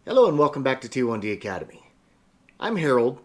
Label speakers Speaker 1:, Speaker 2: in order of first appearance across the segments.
Speaker 1: Hello and welcome back to T1D Academy. I'm Harold,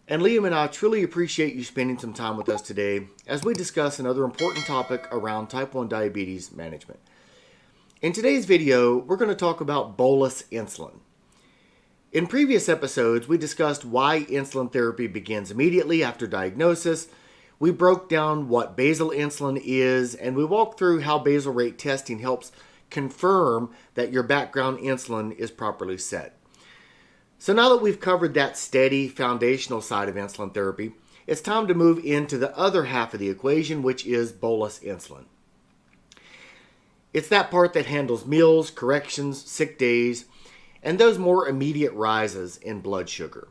Speaker 1: and Liam and I truly appreciate you spending some time with us today as we discuss another important topic around type 1 diabetes management. In today's video, we're going to talk about bolus insulin. In previous episodes, we discussed why insulin therapy begins immediately after diagnosis. We broke down what basal insulin is, and we walked through how basal rate testing helps confirm that your background insulin is properly set. So now that we've covered that steady foundational side of insulin therapy, it's time to move into the other half of the equation, which is bolus insulin. It's that part that handles meals, corrections, sick days, and those more immediate rises in blood sugar.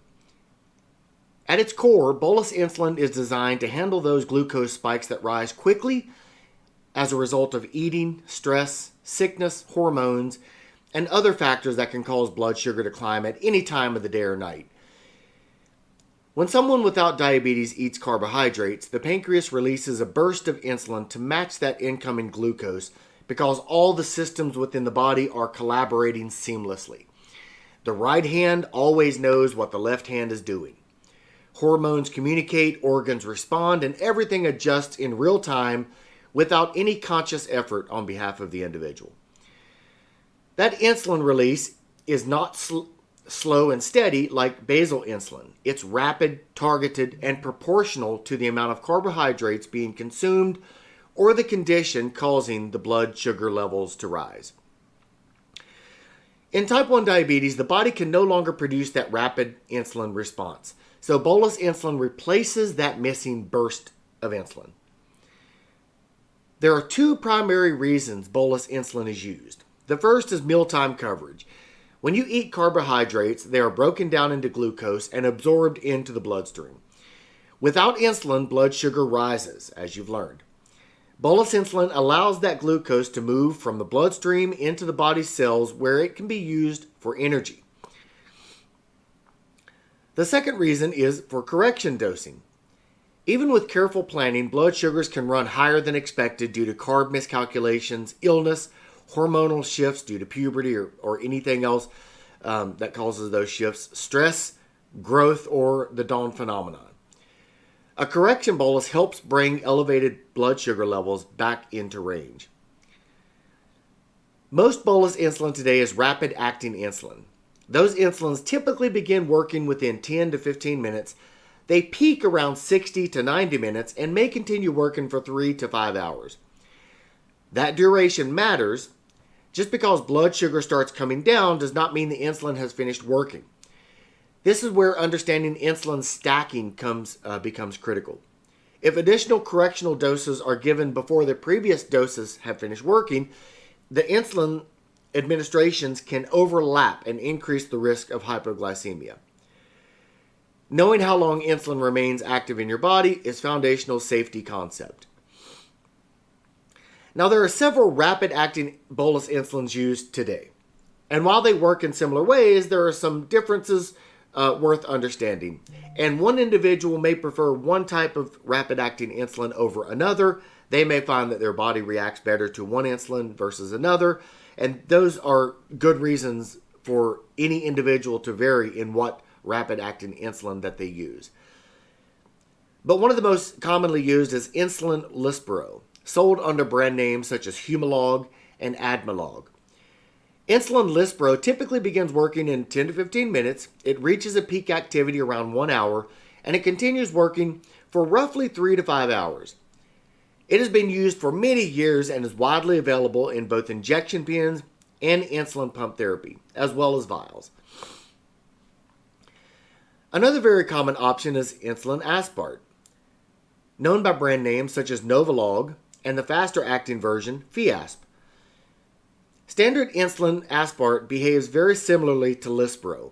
Speaker 1: At its core, bolus insulin is designed to handle those glucose spikes that rise quickly as a result of eating, stress, sickness, hormones, and other factors that can cause blood sugar to climb at any time of the day or night. When someone without diabetes eats carbohydrates, the pancreas releases a burst of insulin to match that incoming glucose because all the systems within the body are collaborating seamlessly. The right hand always knows what the left hand is doing. Hormones communicate, organs respond, and everything adjusts in real time without any conscious effort on behalf of the individual. That insulin release is not slow and steady like basal insulin. It's rapid, targeted, and proportional to the amount of carbohydrates being consumed or the condition causing the blood sugar levels to rise. In type 1 diabetes, the body can no longer produce that rapid insulin response. So bolus insulin replaces that missing burst of insulin. There are two primary reasons bolus insulin is used. The first is mealtime coverage. When you eat carbohydrates, they are broken down into glucose and absorbed into the bloodstream. Without insulin, blood sugar rises, as you've learned. Bolus insulin allows that glucose to move from the bloodstream into the body's cells where it can be used for energy. The second reason is for correction dosing. Even with careful planning, blood sugars can run higher than expected due to carb miscalculations, illness, hormonal shifts due to puberty or anything else that causes those shifts, stress, growth, or the dawn phenomenon. A correction bolus helps bring elevated blood sugar levels back into range. Most bolus insulin today is rapid-acting insulin. Those insulins typically begin working within 10 to 15 minutes. They peak around 60 to 90 minutes and may continue working for 3 to 5 hours. That duration matters. Just because blood sugar starts coming down does not mean the insulin has finished working. This is where understanding insulin stacking becomes critical. If additional correctional doses are given before the previous doses have finished working, the insulin administrations can overlap and increase the risk of hypoglycemia. Knowing how long insulin remains active in your body is foundational safety concept. Now, there are several rapid-acting bolus insulins used today. And while they work in similar ways, there are some differences worth understanding. And one individual may prefer one type of rapid-acting insulin over another. They may find that their body reacts better to one insulin versus another. And those are good reasons for any individual to vary in what rapid-acting insulin that they use. But one of the most commonly used is insulin lispro, sold under brand names such as Humalog and Admelog. Insulin lispro typically begins working in 10 to 15 minutes. It reaches a peak activity around 1 hour, and it continues working for roughly 3 to 5 hours. It has been used for many years and is widely available in both injection pens and insulin pump therapy, as well as vials. Another very common option is insulin aspart, known by brand names such as NovoLog and the faster-acting version, Fiasp. Standard insulin aspart behaves very similarly to lispro,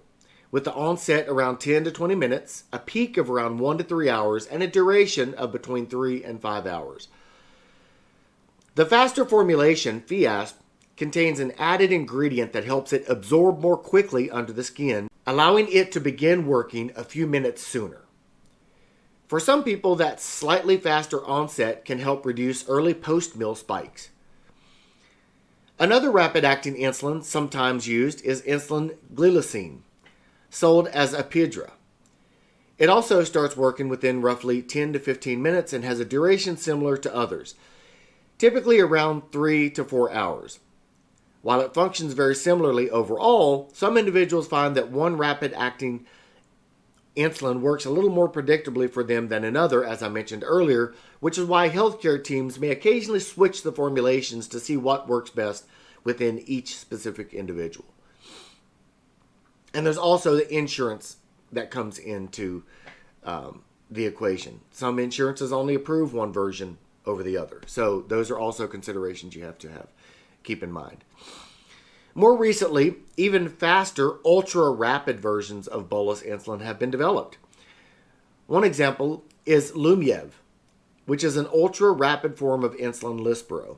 Speaker 1: with the onset around 10 to 20 minutes, a peak of around 1 to 3 hours, and a duration of between 3 and 5 hours. The faster formulation, Fiasp, contains an added ingredient that helps it absorb more quickly under the skin, allowing it to begin working a few minutes sooner. For some people, that slightly faster onset can help reduce early post-meal spikes. Another rapid-acting insulin sometimes used is insulin glycine, sold as Apidra. It also starts working within roughly 10 to 15 minutes and has a duration similar to others, typically around 3 to 4 hours. While it functions very similarly overall, some individuals find that one rapid-acting insulin works a little more predictably for them than another, as I mentioned earlier, which is why healthcare teams may occasionally switch the formulations to see what works best within each specific individual. And there's also the insurance that comes into the equation. Some insurances only approve one version over the other. So those are also considerations you have to keep in mind. More recently, even faster, ultra-rapid versions of bolus insulin have been developed. One example is Lyumjev, which is an ultra-rapid form of insulin Lispro.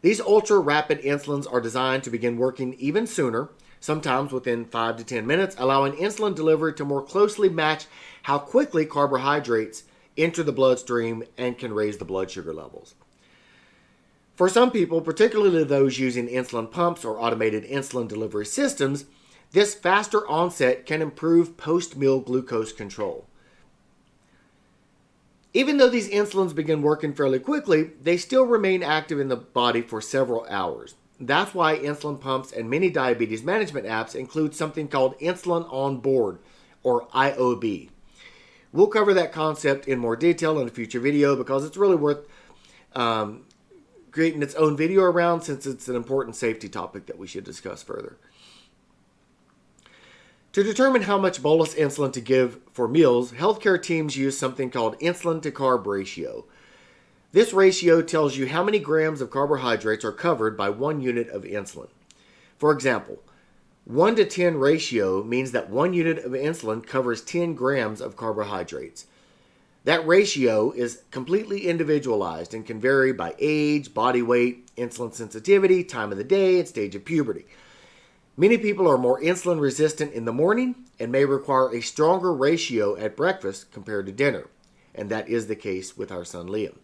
Speaker 1: These ultra-rapid insulins are designed to begin working even sooner, sometimes within 5 to 10 minutes, allowing insulin delivery to more closely match how quickly carbohydrates enter the bloodstream and can raise the blood sugar levels. For some people, particularly those using insulin pumps or automated insulin delivery systems, this faster onset can improve post-meal glucose control. Even though these insulins begin working fairly quickly, they still remain active in the body for several hours. That's why insulin pumps and many diabetes management apps include something called Insulin on Board, or IOB. We'll cover that concept in more detail in a future video because it's really worth creating its own video around, since it's an important safety topic that we should discuss further. To determine how much bolus insulin to give for meals, healthcare teams use something called insulin-to-carb ratio. This ratio tells you how many grams of carbohydrates are covered by 1 unit of insulin. For example, 1 to 10 ratio means that 1 unit of insulin covers 10 grams of carbohydrates. That ratio is completely individualized and can vary by age, body weight, insulin sensitivity, time of the day, and stage of puberty. Many people are more insulin resistant in the morning and may require a stronger ratio at breakfast compared to dinner. And that is the case with our son Liam,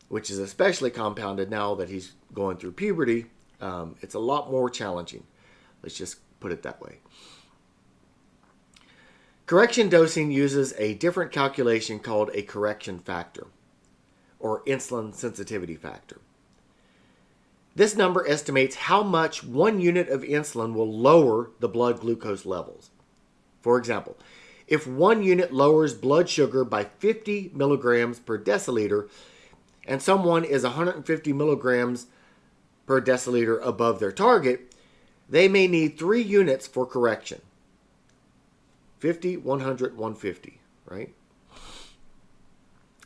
Speaker 1: which is especially compounded now that he's going through puberty. It's a lot more challenging. Let's just put it that way. Correction dosing uses a different calculation called a correction factor, or insulin sensitivity factor. This number estimates how much 1 unit of insulin will lower the blood glucose levels. For example, if 1 unit lowers blood sugar by 50 milligrams per deciliter, and someone is 150 milligrams per deciliter above their target, they may need 3 units for correction. 50, 100, 150, right?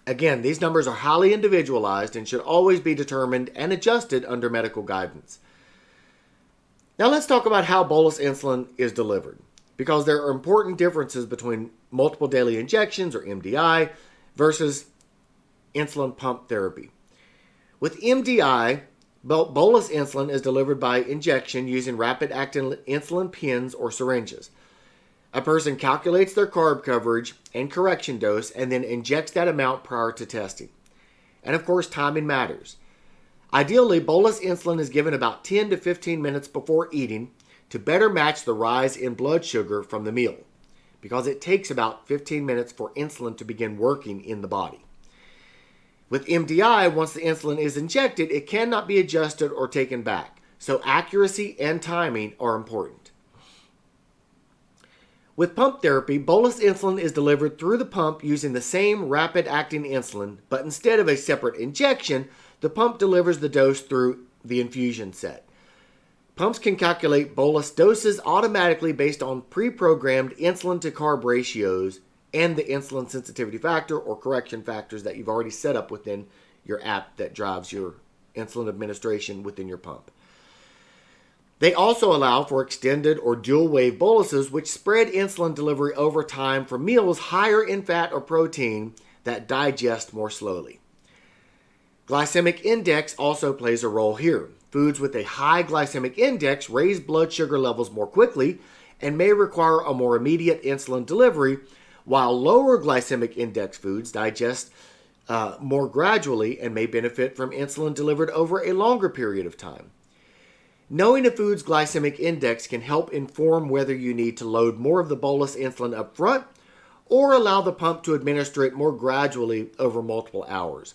Speaker 1: Again, these numbers are highly individualized and should always be determined and adjusted under medical guidance. Now let's talk about how bolus insulin is delivered, because there are important differences between multiple daily injections, or MDI, versus insulin pump therapy. With MDI, bolus insulin is delivered by injection using rapid-acting insulin pens or syringes. A person calculates their carb coverage and correction dose and then injects that amount prior to testing. And of course, timing matters. Ideally, bolus insulin is given about 10 to 15 minutes before eating to better match the rise in blood sugar from the meal, because it takes about 15 minutes for insulin to begin working in the body. With MDI, once the insulin is injected, it cannot be adjusted or taken back, so accuracy and timing are important. With pump therapy, bolus insulin is delivered through the pump using the same rapid-acting insulin, but instead of a separate injection, the pump delivers the dose through the infusion set. Pumps can calculate bolus doses automatically based on pre-programmed insulin-to-carb ratios and the insulin sensitivity factor or correction factors that you've already set up within your app that drives your insulin administration within your pump. They also allow for extended or dual-wave boluses, which spread insulin delivery over time for meals higher in fat or protein that digest more slowly. Glycemic index also plays a role here. Foods with a high glycemic index raise blood sugar levels more quickly and may require a more immediate insulin delivery, while lower glycemic index foods digest more gradually and may benefit from insulin delivered over a longer period of time. Knowing a food's glycemic index can help inform whether you need to load more of the bolus insulin up front or allow the pump to administer it more gradually over multiple hours.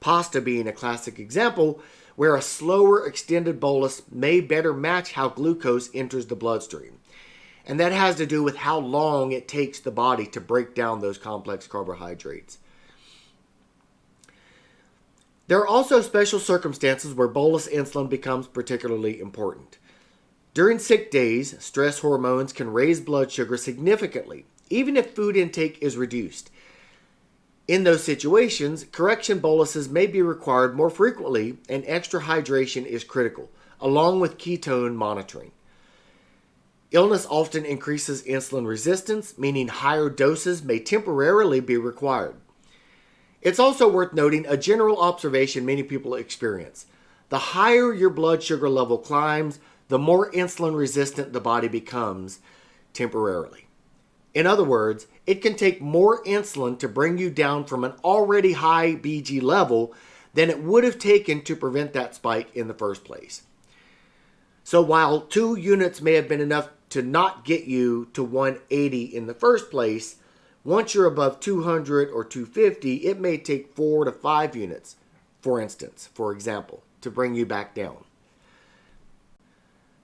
Speaker 1: Pasta being a classic example where a slower extended bolus may better match how glucose enters the bloodstream. And that has to do with how long it takes the body to break down those complex carbohydrates. There are also special circumstances where bolus insulin becomes particularly important. During sick days, stress hormones can raise blood sugar significantly, even if food intake is reduced. In those situations, correction boluses may be required more frequently, and extra hydration is critical, along with ketone monitoring. Illness often increases insulin resistance, meaning higher doses may temporarily be required. It's also worth noting a general observation many people experience. The higher your blood sugar level climbs, the more insulin resistant the body becomes temporarily. In other words, it can take more insulin to bring you down from an already high BG level than it would have taken to prevent that spike in the first place. So while 2 units may have been enough to not get you to 180 in the first place, once you're above 200 or 250, it may take 4 to 5 units, for example, to bring you back down.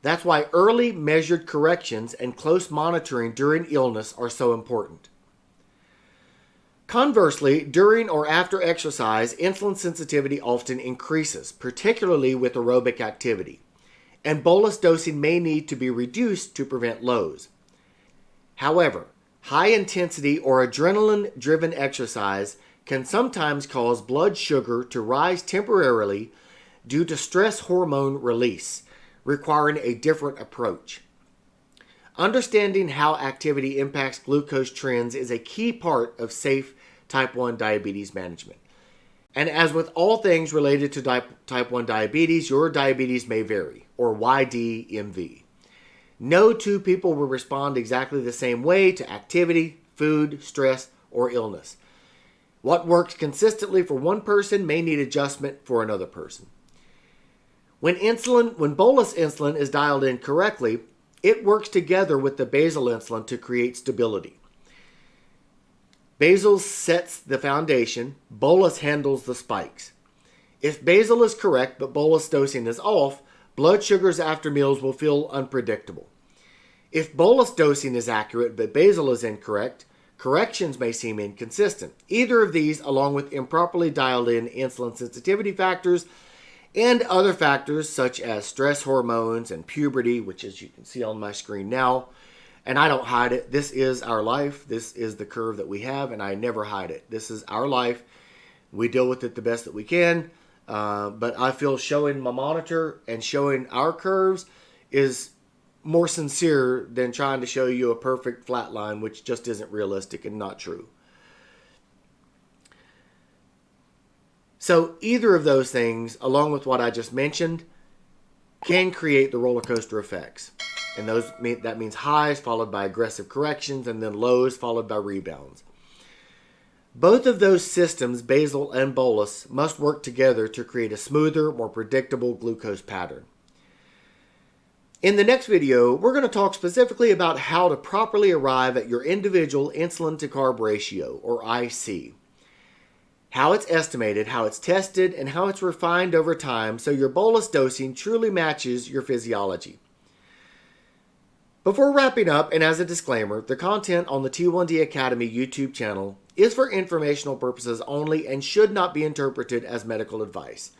Speaker 1: That's why early measured corrections and close monitoring during illness are so important. Conversely, during or after exercise, insulin sensitivity often increases, particularly with aerobic activity, and bolus dosing may need to be reduced to prevent lows. However, high-intensity or adrenaline-driven exercise can sometimes cause blood sugar to rise temporarily due to stress hormone release, requiring a different approach. Understanding how activity impacts glucose trends is a key part of safe type 1 diabetes management. And as with all things related to type 1 diabetes, your diabetes may vary, or YDMV. No 2 people will respond exactly the same way to activity, food, stress, or illness. What works consistently for one person may need adjustment for another person. When bolus insulin is dialed in correctly, it works together with the basal insulin to create stability. Basal sets the foundation, bolus handles the spikes. If basal is correct but bolus dosing is off, blood sugars after meals will feel unpredictable. If bolus dosing is accurate but basal is incorrect, corrections may seem inconsistent. Either of these, along with improperly dialed in insulin sensitivity factors and other factors such as stress hormones and puberty, which as you can see on my screen now, and I don't hide it, this is our life, this is the curve that we have, and I never hide it. This is our life. We deal with it the best that we can, but I feel showing my monitor and showing our curves is more sincere than trying to show you a perfect flat line, which just isn't realistic and not true. So either of those things, along with what I just mentioned, can create the roller coaster effects. And that means highs followed by aggressive corrections and then lows followed by rebounds. Both of those systems, basal and bolus, must work together to create a smoother, more predictable glucose pattern. In the next video, we're going to talk specifically about how to properly arrive at your individual insulin-to-carb ratio, or IC. How it's estimated, how it's tested, and how it's refined over time so your bolus dosing truly matches your physiology. Before wrapping up, and as a disclaimer, the content on the T1D Academy YouTube channel is for informational purposes only and should not be interpreted as medical advice.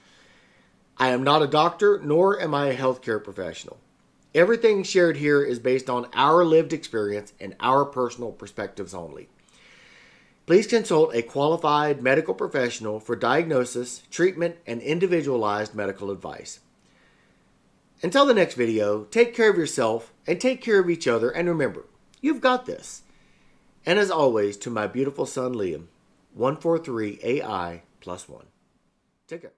Speaker 1: I am not a doctor, nor am I a healthcare professional. Everything shared here is based on our lived experience and our personal perspectives only. Please consult a qualified medical professional for diagnosis, treatment, and individualized medical advice. Until the next video, take care of yourself and take care of each other, and remember, you've got this. And as always, to my beautiful son Liam, 143AI+1. Take care.